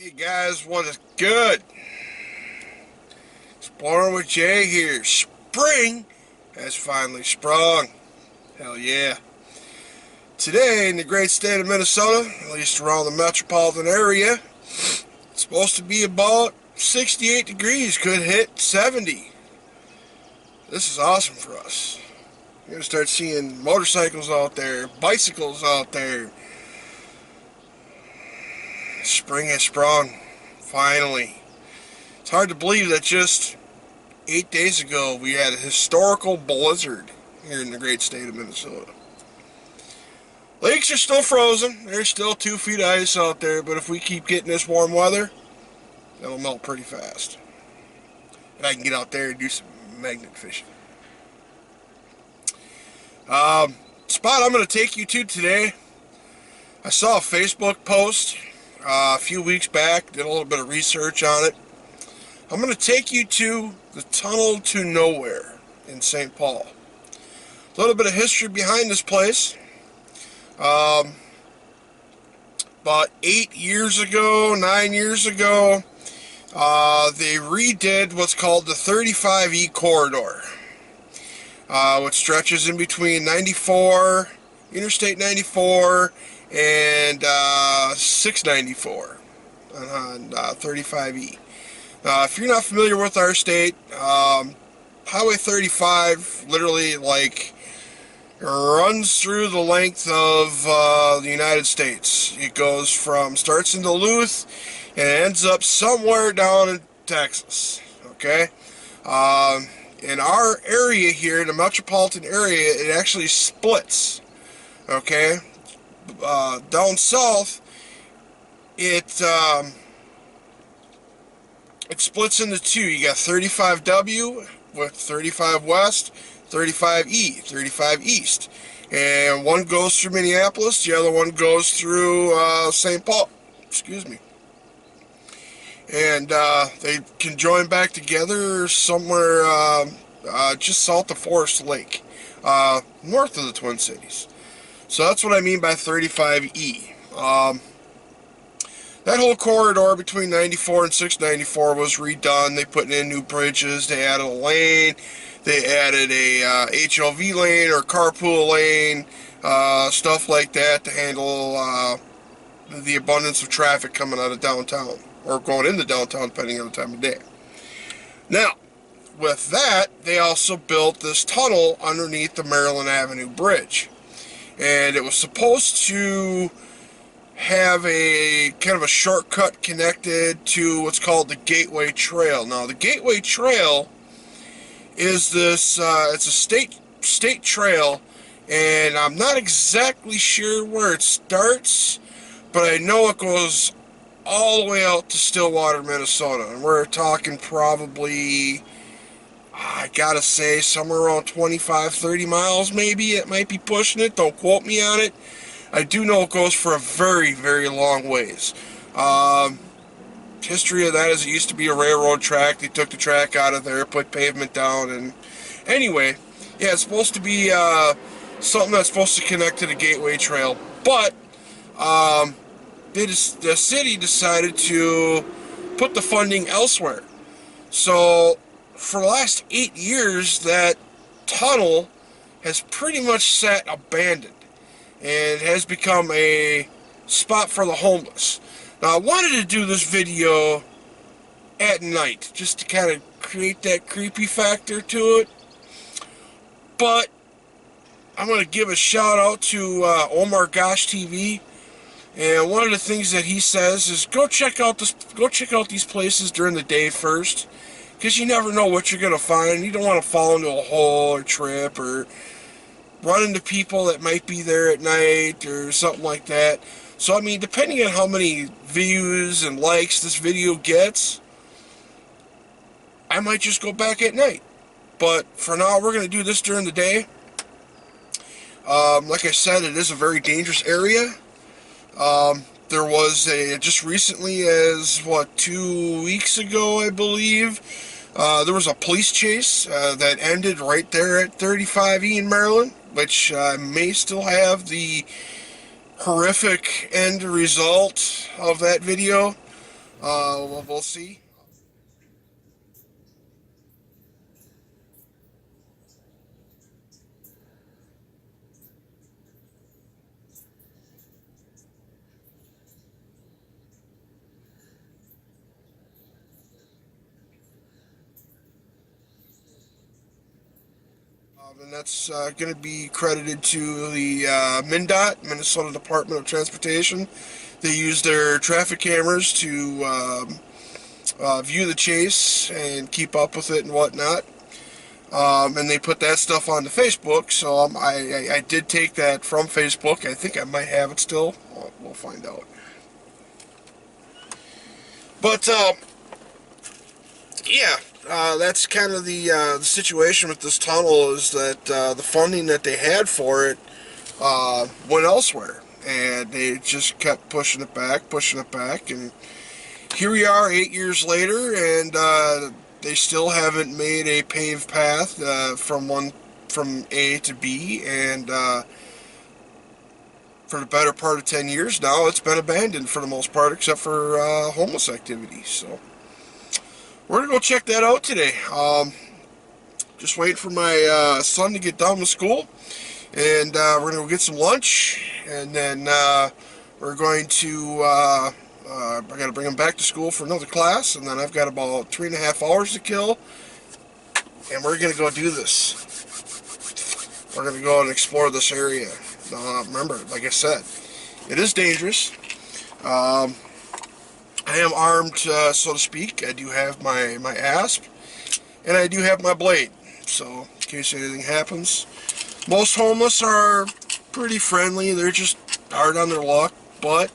Hey guys, what is good? Exploring with Jay here. Spring has finally sprung. Hell yeah. Today in the great state of Minnesota, at least around the metropolitan area, it's supposed to be about 68 degrees, could hit 70. This is awesome for us. You're going to start seeing motorcycles out there, bicycles out there. Spring has sprung, finally. It's hard to believe that just 8 days ago we had a historical blizzard here in the great state of Minnesota. Lakes are still frozen. There's still 2 feet of ice out there, but if we keep getting this warm weather, it'll melt pretty fast. And I can get out there and do some magnet fishing. Spot I'm going to take you to today, I saw a Facebook post a few weeks back, did a little bit of research on it. I'm going to take you to the Tunnel to Nowhere in St. Paul. A little bit of history behind this place. About 9 years ago, they redid what's called the 35E corridor, which stretches in between Interstate 94 and 694 on 35E. If you're not familiar with our state, Highway 35 literally runs through the length of the United States. It starts in Duluth and ends up somewhere down in Texas. Okay? In our area here, the metropolitan area, it actually splits. Okay? Down south, it splits into two. You got 35W with 35 West, 35E, 35 East. And one goes through Minneapolis, the other one goes through St. Paul. Excuse me. And they can join back together somewhere just south of Forest Lake, north of the Twin Cities. So that's what I mean by 35E. That whole corridor between 94 and 694 was redone. They put in new bridges. They added a lane. They added a HOV lane or carpool lane, stuff like that to handle the abundance of traffic coming out of downtown or going into downtown, depending on the time of day. Now, with that, they also built this tunnel underneath the Maryland Avenue Bridge. And it was supposed to have a kind of a shortcut connected to what's called the Gateway Trail. Now, the Gateway Trail is this, it's a state trail, and I'm not exactly sure where it starts, but I know it goes all the way out to Stillwater, Minnesota, and we're talking probably, I gotta say, somewhere around 25, 30 miles maybe. It might be pushing it. Don't quote me on it. I do know it goes for a very, very long ways. History of that is it used to be a railroad track. They took the track out of there, put pavement down, and anyway, yeah, it's supposed to be something that's supposed to connect to the Gateway Trail. But the city decided to put the funding elsewhere. So for the last 8 years, that tunnel has pretty much sat abandoned and has become a spot for the homeless. Now, I wanted to do this video at night just to kind of create that creepy factor to it, but I'm going to give a shout out to Omar Gosh TV, and one of the things that he says is go check out these places during the day first, because you never know what you're going to find. You don't want to fall into a hole or trip or run into people that might be there at night or something like that. So, I mean, depending on how many views and likes this video gets, I might just go back at night. But for now, we're going to do this during the day. Like I said, it is a very dangerous area. There was just recently, as 2 weeks ago, I believe, there was a police chase that ended right there at 35E in Maryland, which may still have the horrific end result of that video. We'll see. And that's going to be credited to the MnDOT, Minnesota Department of Transportation. They use their traffic cameras to view the chase and keep up with it and whatnot. And they put that stuff onto Facebook. So I did take that from Facebook. I think I might have it still. We'll find out. But yeah, that's kind of the situation with this tunnel, is that the funding that they had for it went elsewhere, and they just kept pushing it back, and here we are 8 years later, and they still haven't made a paved path from A to B, and for the better part of 10 years now, it's been abandoned for the most part, except for homeless activities. So we're gonna go check that out today. Just waiting for my son to get done with school, and we're gonna go get some lunch, and then we're going to I gotta bring him back to school for another class, and then I've got about 3.5 hours to kill, and we're gonna go do this. We're gonna go and explore this area. Remember, like I said, it is dangerous. I am armed, so to speak. I do have my asp, and I do have my blade, so in case anything happens. Most homeless are pretty friendly. They're just hard on their luck, but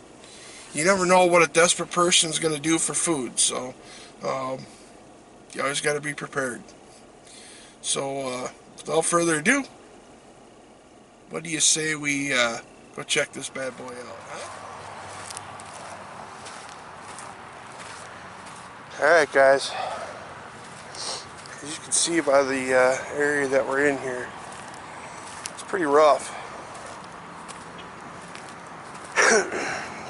you never know what a desperate person is going to do for food, so you always got to be prepared. So without further ado, what do you say we go check this bad boy out, huh? Alright guys, as you can see by the area that we're in here, it's pretty rough.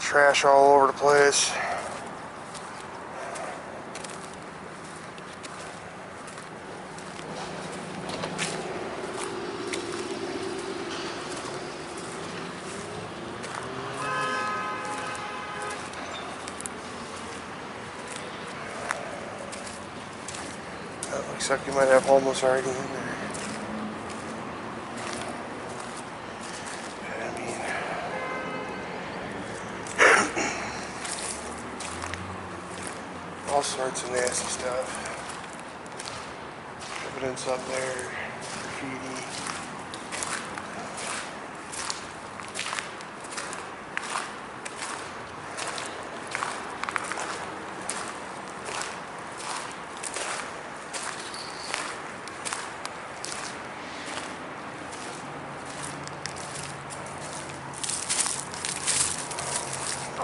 Trash all over the place. Looks like you might have homeless already in there. I mean, all sorts of nasty stuff. Evidence up there, graffiti.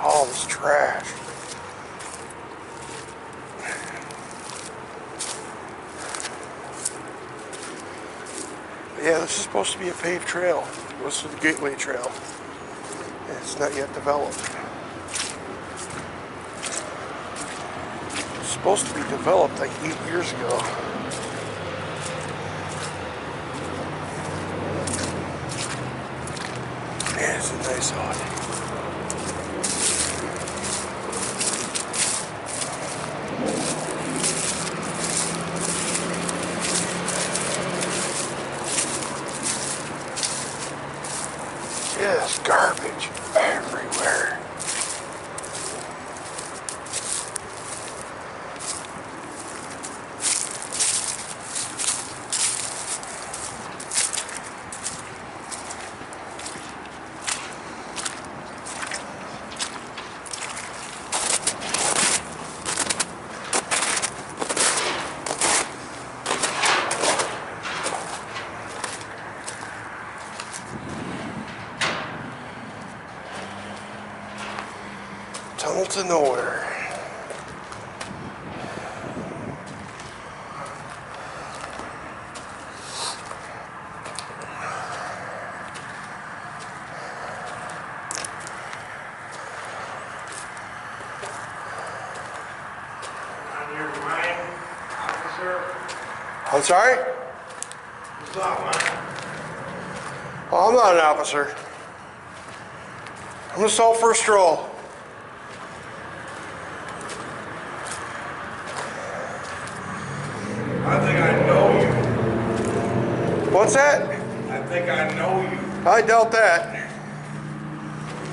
All this trash. But yeah, this is supposed to be a paved trail. It goes to the Gateway Trail. And it's not yet developed. It's supposed to be developed like 8 years ago. Man, it's a nice hut. Yes, garbage everywhere. Tunnel to nowhere. Sir, I'm sorry? what's up, man? Oh, I'm not an officer. I'm just out for a stroll. I think I know you. What's that? I think I know you. I doubt that.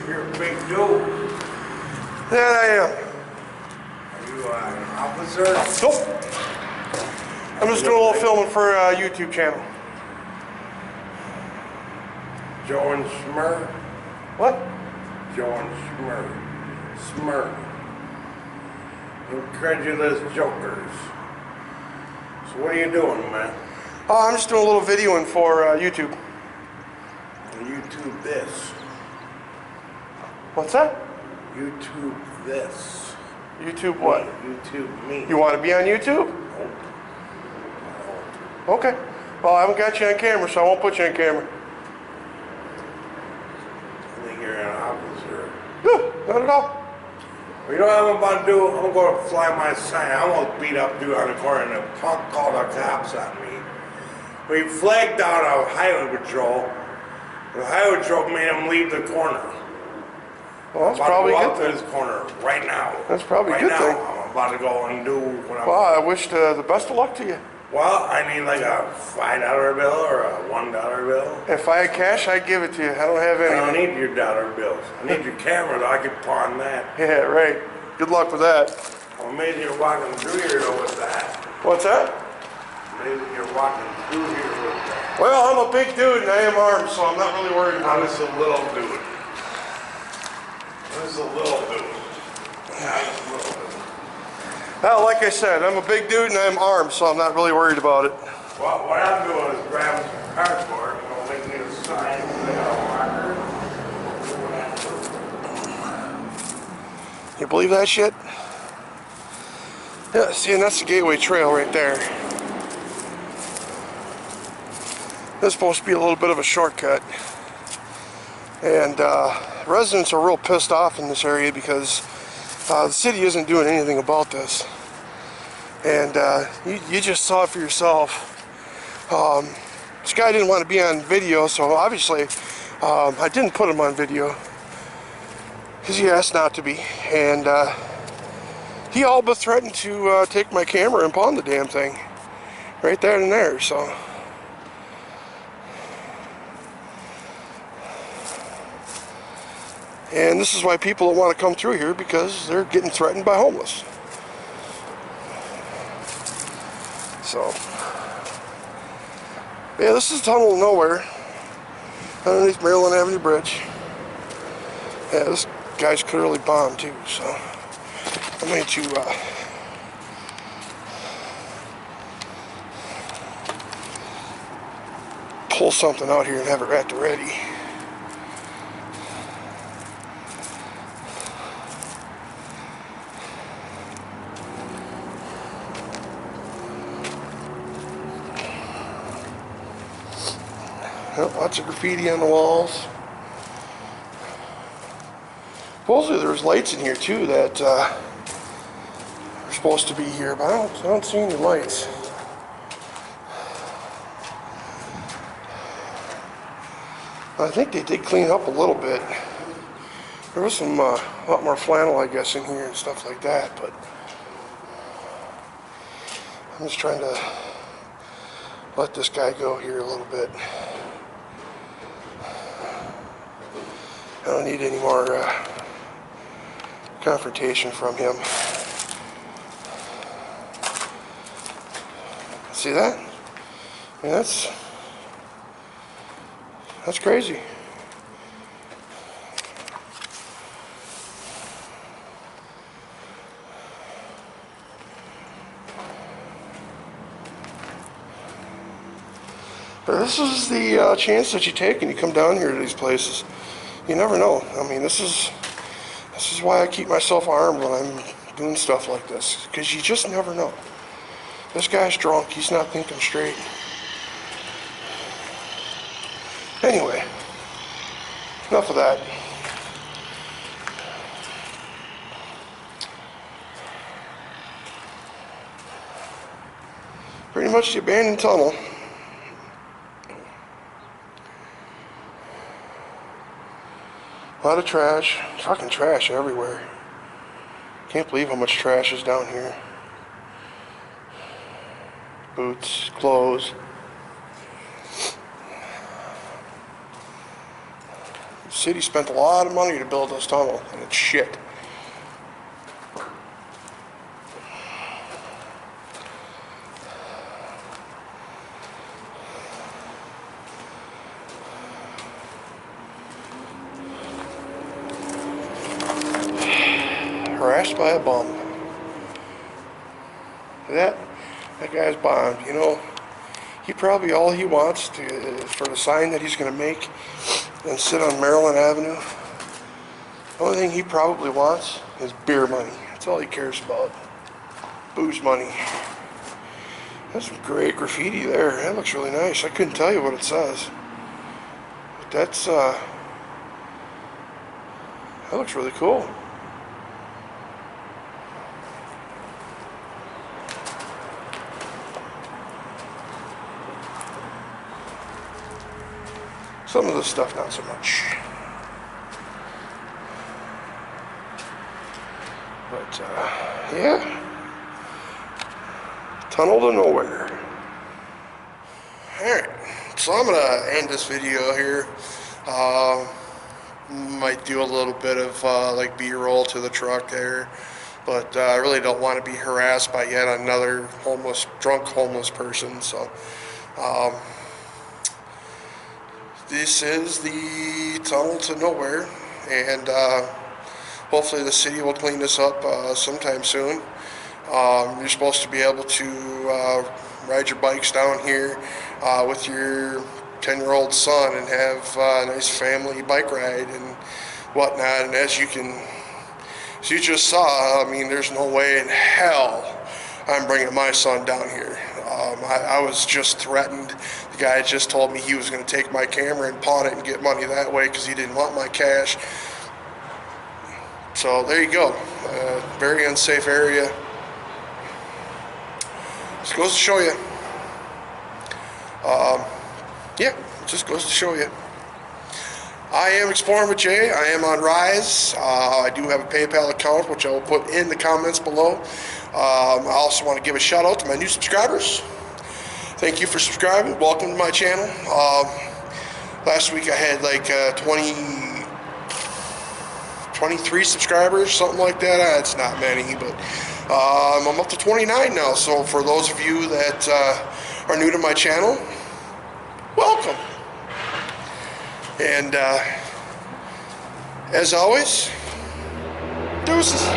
You're a big dude. That I am. Are you an officer? Nope. I'm just doing a little filming for a YouTube channel. Joe and Smur? What? Joe and Smur. Smur. Incredulous jokers. So what are you doing, man? I'm just doing a little videoing for YouTube. YouTube this. What's that? YouTube this. YouTube what? YouTube me. You want to be on YouTube? Nope. Okay. Well, I haven't got you on camera, so I won't put you on camera. I think you're an officer. No, not at all. Well, you know what I'm about to do? I'm going to fly my sign. I'm going to beat up dude on the corner and the punk called the cops on me. We flagged down a highway patrol. The highway patrol made him leave the corner. Well, that's I'm about probably to a go good out to thing. this corner right now. That's probably a right good now, thing. I'm about to go and do what I'm... Well, I wish the best of luck to you. Well, I need like a $5 bill or a $1 bill. If I had cash, I'd give it to you. I don't have I any. don't need your dollar bills. I need your camera though. I can pawn that. Yeah, right. Good luck with that. I'm amazed you're walking through here though with that. What's that? Amazing you're walking through here with that. Well, I'm a big dude and I am armed, so I'm not really worried about I'm it. just a little dude. This is a little dude. Yeah, just a little dude. Well, like I said, I'm a big dude and I'm armed, so I'm not really worried about it. Well, what I'm doing is grabbing some cardboard. I'm going to make me a sign with a marker. You believe that shit? Yeah, see, and that's the Gateway Trail right there. This is supposed to be a little bit of a shortcut. And residents are real pissed off in this area because the city isn't doing anything about this. And you just saw it for yourself. This guy didn't want to be on video, so obviously I didn't put him on video because he asked not to be. And he all but threatened to take my camera and pawn the damn thing right there and there. So and this is why people don't want to come through here, because they're getting threatened by homeless. So yeah, this is Tunnel of Nowhere underneath Maryland Avenue Bridge. Yeah, this guy's clearly bombed too, so I'm going to pull something out here and have it at the ready. Yep, lots of graffiti on the walls. Supposedly there's lights in here too that are supposed to be here, but I don't see any lights. I think they did clean up a little bit. There was some a lot more flannel, I guess, in here and stuff like that, but I'm just trying to let this guy go here a little bit. I don't need any more confrontation from him. See that? I mean, that's crazy. But this is the chance that you take when you come down here to these places. You never know. I mean, this is why I keep myself armed when I'm doing stuff like this, because you just never know. This guy's drunk. He's not thinking straight. Anyway, enough of that. pretty much the abandoned tunnel. A lot of trash. Fucking trash everywhere. Can't believe how much trash is down here. Boots, clothes. The city spent a lot of money to build this tunnel, and it's shit. Harassed by a bum. That guy's bombed. You know, he probably all he wants is for the sign that he's going to make and sit on Maryland Avenue. The only thing he probably wants is beer money. That's all he cares about. Booze money. That's some great graffiti there. That looks really nice. I couldn't tell you what it says. But that's, that looks really cool. Some of the stuff, not so much. But, yeah. Tunnel to nowhere. Alright, so I'm going to end this video here. Might do a little bit of, like, B-roll to the truck there. But I really don't want to be harassed by yet another drunk homeless person. So, this is the tunnel to nowhere, and hopefully the city will clean this up sometime soon. You're supposed to be able to ride your bikes down here with your 10-year-old son and have a nice family bike ride and whatnot. And as you just saw, I mean, there's no way in hell I'm bringing my son down here. I was just threatened. The guy just told me he was going to take my camera and pawn it and get money that way because he didn't want my cash. So there you go. Very unsafe area. Just goes to show you. Yeah, just goes to show you. I am Exploring with Jay. I am on Rise. I do have a PayPal account, which I will put in the comments below. I also want to give a shout out to my new subscribers. Thank you for subscribing. Welcome to my channel. Last week I had like 23 subscribers, something like that. It's not many, but I'm up to 29 now. So for those of you that are new to my channel, welcome. And as always, deuces.